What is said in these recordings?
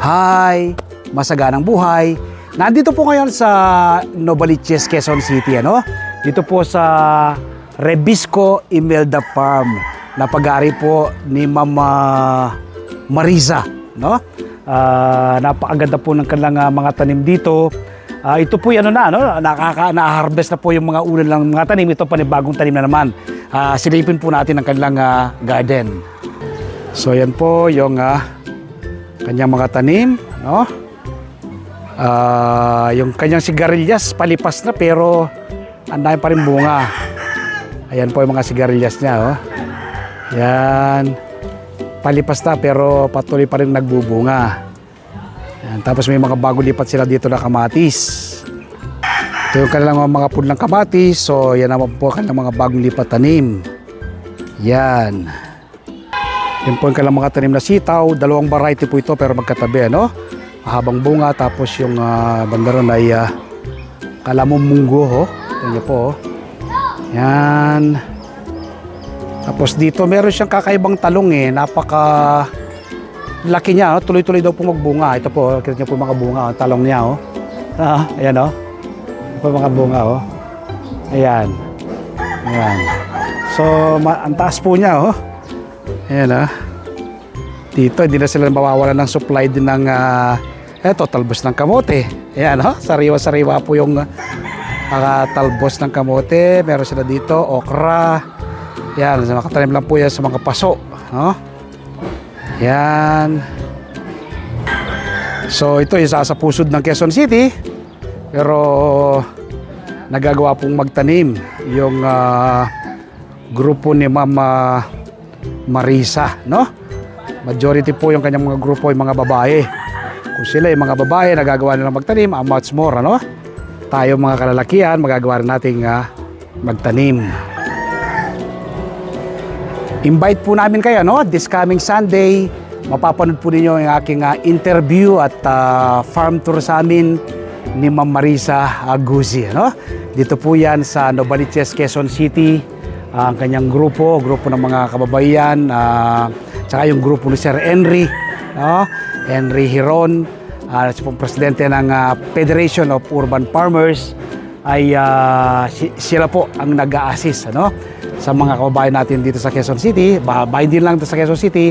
Hi! Masaganang buhay! Nandito po ngayon sa Novaliches, Quezon City, ano? Dito po sa Rebisco Imelda Farm na pag-aari po ni Mama Marisa, no? Napakaganda po ng kanilang mga tanim dito. Ito po ano na, no? Na-harvest na po yung mga ulan ng mga tanim. Ito panibagong tanim na naman. Silipin po natin ang kanilang garden. So yan po yung kanyang mga tanim, no? Yung kanyang sigarilyas palipas na pero ang dami pa rin bunga. Ayan po yung mga sigarilyas niya, oh. Yan. Palipas na pero patuloy pa rin nagbubunga. Yan. Tapos may mga bago lipat sila dito na kamatis. Ito yung kanilang mga punlang kamatis. So yan naman po kanilang mga bagong lipat tanim. Yan. Yan po yung kanilang mga tanim na sitaw. Dalawang variety po ito pero magkatabi, ano? Mahabang bunga. Tapos yung bandaron ay kalamong munggo, oh. Ito niyo po, oh. Yan. Tapos dito meron siyang kakaibang talong, eh. Napaka laki niya, oh. Tuloy-tuloy daw po magbunga. Ito po, kita niyo po mga bunga, oh. Talong niya, oh. Ayan, oh. Ito po mga bunga, oh. Ayan. Ayan. So ang taas po niya, oh. Ayan, oh. Dito hindi na sila mawawalan ng supply din ng eto, talbos ng kamote. Ayan, oh. Sariwa-sariwa po yung talbos ng kamote. Meron sila dito, okra. Yan, nakatanim lang po yan sa mga paso, no? Yan. So ito yung sa pusod ng Quezon City. Pero nagagawa pong magtanim yung grupo ni Mama Marisa, no? Majority po yung kanyang mga grupo yung mga babae. Kung sila yung mga babae nagagawa nilang magtanim, much more, ano? Tayo mga kalalakihan magagawa rin nating magtanim. Invite po namin kayo, no? This coming Sunday, mapapanood po ninyo yung aking interview at farm tour sa amin ni Ma'am Marisa Guzzi, no? Dito po yan sa Novaliches, Quezon City. Ang kanyang grupo ng mga kababaihan, tsaka yung grupo ni Sir Henry, no? Henry Hiron, si pong presidente ng Federation of Urban Farmers, ay sila po ang nag-a-assist, ano? Sa mga kababayan natin dito sa Quezon City. Bahay din lang dito sa Quezon City,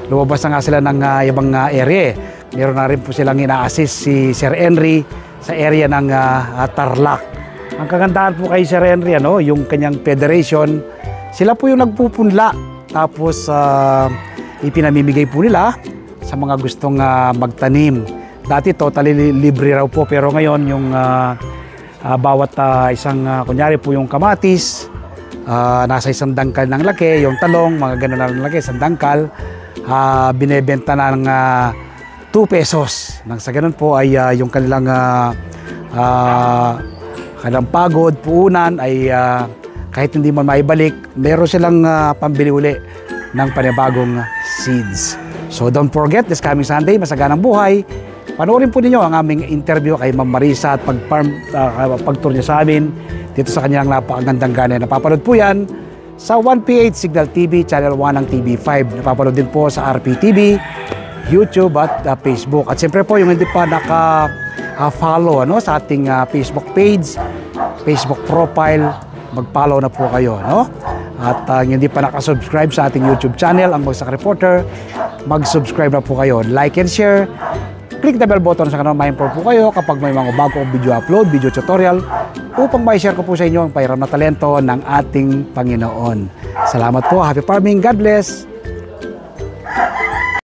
lumabas na nga sila ng ibang area. Meron na rin po silang ina-assist si Sir Henry sa area ng Tarlac. Ang kagandahan po kay Sir Henry, ano, yung kanyang federation, sila po yung nagpupunla. Tapos ipinamimigay po nila sa mga gustong magtanim. Dati totally libre raw po, pero ngayon yung bawat isang kunyari po yung kamatis, nasa isang dangkal ng laki, yung talong, mga gano'n na laki, isang dangkal, binebenta na ng 2 pesos. Nang sa ganun po ay yung kanilang pagod, puunan ay kahit hindi man maibalik, meron silang pambili uli ng panibagong seeds. So don't forget, this coming Sunday, Masaganang Buhay. Panoorin po ninyo ang aming interview kay Ma'am Marisa at pag-tour niya sa amin dito sa kanyang napakagandang gana. Napapanood po yan sa 1PH Signal TV, Channel 1 ng TV5. Napapanood din po sa RPTV, YouTube at Facebook. At siyempre po yung hindi pa naka-follow sa ating Facebook page, Facebook profile, mag-follow na po kayo, no? At hindi pa naka-subscribe sa ating YouTube channel, ang Bagsak Reporter, mag-subscribe na po kayo. Like and share. Click the bell button sa kanal, ma-inform po kayo kapag may mga bagong video upload, video tutorial, upang ma-share ko po sa inyo ang pahiram na talento ng ating Panginoon. Salamat po. Happy farming. God bless.